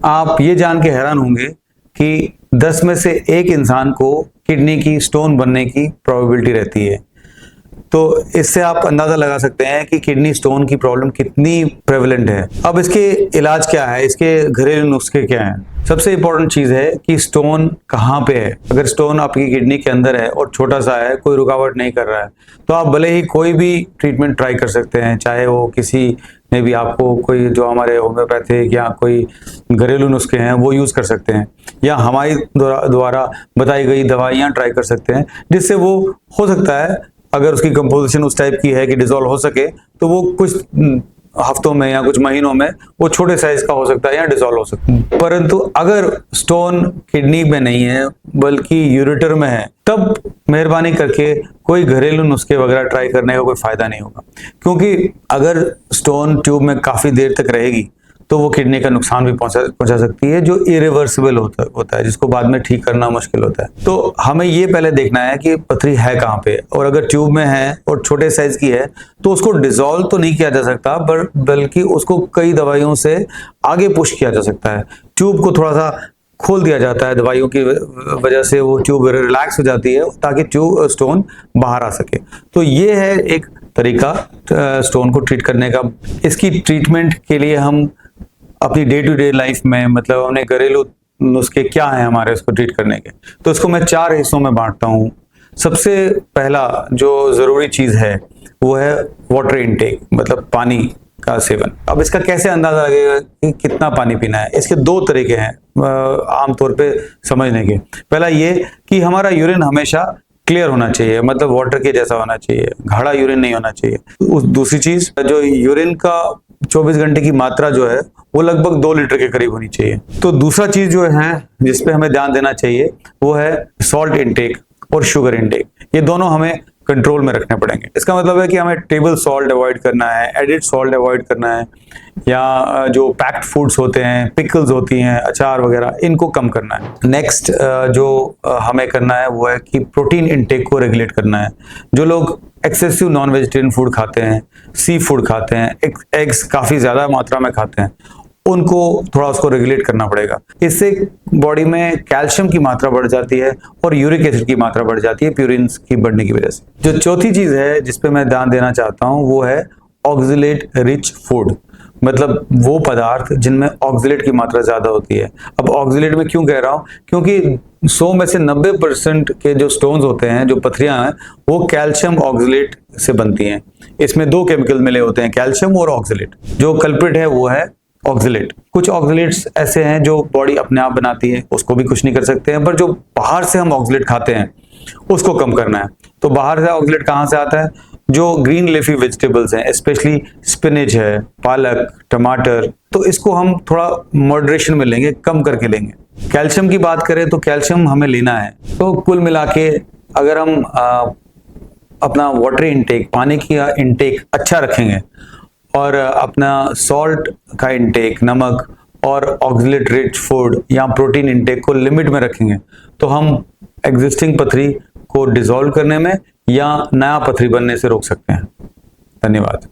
आप ये जान के हैरान होंगे कि 10 में से 1 इंसान को किडनी की स्टोन बनने की प्रोबेबिलिटी रहती है। तो इससे आप अंदाजा लगा सकते हैं कि किडनी स्टोन की प्रॉब्लम कितनी प्रेवलेंट है। अब इसके इलाज क्या है, इसके घरेलू नुस्खे क्या हैं? सबसे इंपॉर्टेंट चीज है कि स्टोन कहाँ पे है। अगर स्टोन आपकी किडनी के अंदर है और छोटा सा है, कोई रुकावट नहीं कर रहा है, तो आप भले ही कोई भी ट्रीटमेंट ट्राई कर सकते हैं, चाहे वो किसी ने भी आपको कोई जो हमारे होम्योपैथिक या कोई घरेलू नुस्खे हैं वो यूज कर सकते हैं, या हमारी द्वारा बताई गई दवाइयाँ ट्राई कर सकते हैं, जिससे वो हो सकता है अगर उसकी कंपोजिशन उस टाइप की है कि डिसॉल्व हो सके तो वो कुछ हफ्तों में या कुछ महीनों में वो छोटे साइज का हो सकता है या डिसॉल्व हो सकता है। परंतु अगर स्टोन किडनी में नहीं है बल्कि यूरेटर में है, तब मेहरबानी करके कोई घरेलू नुस्खे वगैरह ट्राई करने का कोई फायदा नहीं होगा, क्योंकि अगर स्टोन ट्यूब में काफी देर तक रहेगी तो वो किडनी का नुकसान भी पहुंचा सकती है, जो इरिवर्सिबल होता है, जिसको बाद में ठीक करना मुश्किल होता है। तो हमें ये पहले देखना है कि पथरी है कहाँ पे, और अगर ट्यूब में है और छोटे साइज की है तो उसको डिसॉल्व तो नहीं किया जा सकता, बल्कि उसको कई दवाइयों से आगे पुश किया जा सकता है। ट्यूब को थोड़ा सा खोल दिया जाता है दवाइयों की वजह से, वो ट्यूब रिलैक्स हो जाती है ताकि स्टोन बाहर आ सके। तो ये है एक तरीका स्टोन को ट्रीट करने का। इसकी ट्रीटमेंट के लिए हम अपनी डे टू डे लाइफ में, मतलब अपने घरेलू नुस्खे क्या हैं हमारे इसको ट्रीट करने के, तो इसको मैं 4 हिस्सों में बांटता हूँ। सबसे पहला जो जरूरी चीज है वो है वाटर इनटेक, मतलब पानी का सेवन। अब इसका कैसे अंदाजा लगेगा कि कितना पानी पीना है? इसके 2 तरीके हैं आमतौर पे समझने के। पहला ये कि हमारा यूरिन हमेशा क्लियर होना चाहिए, मतलब वाटर के जैसा होना चाहिए, गाढ़ा यूरिन नहीं होना चाहिए। दूसरी चीज, जो यूरिन का 24 घंटे की मात्रा जो है वो लगभग 2 लीटर के करीब होनी चाहिए। तो दूसरा चीज जो है जिसपे हमें ध्यान देना चाहिए वो है सॉल्ट इनटेक और शुगर इनटेक। ये दोनों हमें कंट्रोल में रखने पड़ेंगे। इसका मतलब है कि हमें टेबल सॉल्ट अवॉइड करना है, एडिड सॉल्ट अवॉइड करना है, या जो पैक्ड फूड्स होते हैं, पिकल्स होती हैं, अचार वगैरह, इनको कम करना है। नेक्स्ट जो हमें करना है वो है कि प्रोटीन इनटेक को रेगुलेट करना है। जो लोग एक्सेसिव नॉन वेजिटेरियन फूड खाते हैं, सी फूड खाते हैं, एग्स काफी ज्यादा मात्रा में खाते हैं, उनको थोड़ा उसको रेगुलेट करना पड़ेगा। इससे बॉडी में कैल्शियम की मात्रा बढ़ जाती है और यूरिक एसिड की मात्रा बढ़ जाती है प्यूरिन्स की बढ़ने की वजह से। जो चौथी चीज है जिसपे मैं ध्यान देना चाहता हूँ वो है ऑक्सलेट रिच फूड, मतलब वो पदार्थ जिनमें ऑक्सलेट की मात्रा ज्यादा होती है। अब ऑक्सलेट में क्यों कह रहा हूँ, क्योंकि 100 में से 90% के जो स्टोन्स होते हैं, जो पथरियां हैं, वो कैल्शियम ऑक्सलेट से बनती हैं। इसमें 2 केमिकल मिले होते हैं, कैल्शियम और ऑक्सलेट। जो कल्प्रिट है वो है ऑक्सलेट। कुछ ऑक्सलेट्स ऐसे हैं जो बॉडी अपने आप बनाती है, उसको भी कुछ नहीं कर सकते हैं, पर जो बाहर से हम ऑक्सलेट खाते हैं उसको कम करना है। तो बाहर से ऑक्सलेट कहाँ से आता है? जो ग्रीन लीफी वेजिटेबल्स हैं, स्पेशली स्पिनच है, पालक, टमाटर, तो इसको हम थोड़ा मॉडरेशन में लेंगे, कम करके लेंगे। कैल्शियम की बात करें तो कैल्शियम हमें लेना है। तो कुल मिला के अगर हम अपना वाटर इनटेक, पानी की इनटेक अच्छा रखेंगे और अपना सॉल्ट का इनटेक, नमक और ऑक्सलेट रिच फूड या प्रोटीन इनटेक को लिमिट में रखेंगे, तो हम एग्जिस्टिंग पथरी को डिसॉल्व करने में या नया पथरी बनने से रोक सकते हैं। धन्यवाद।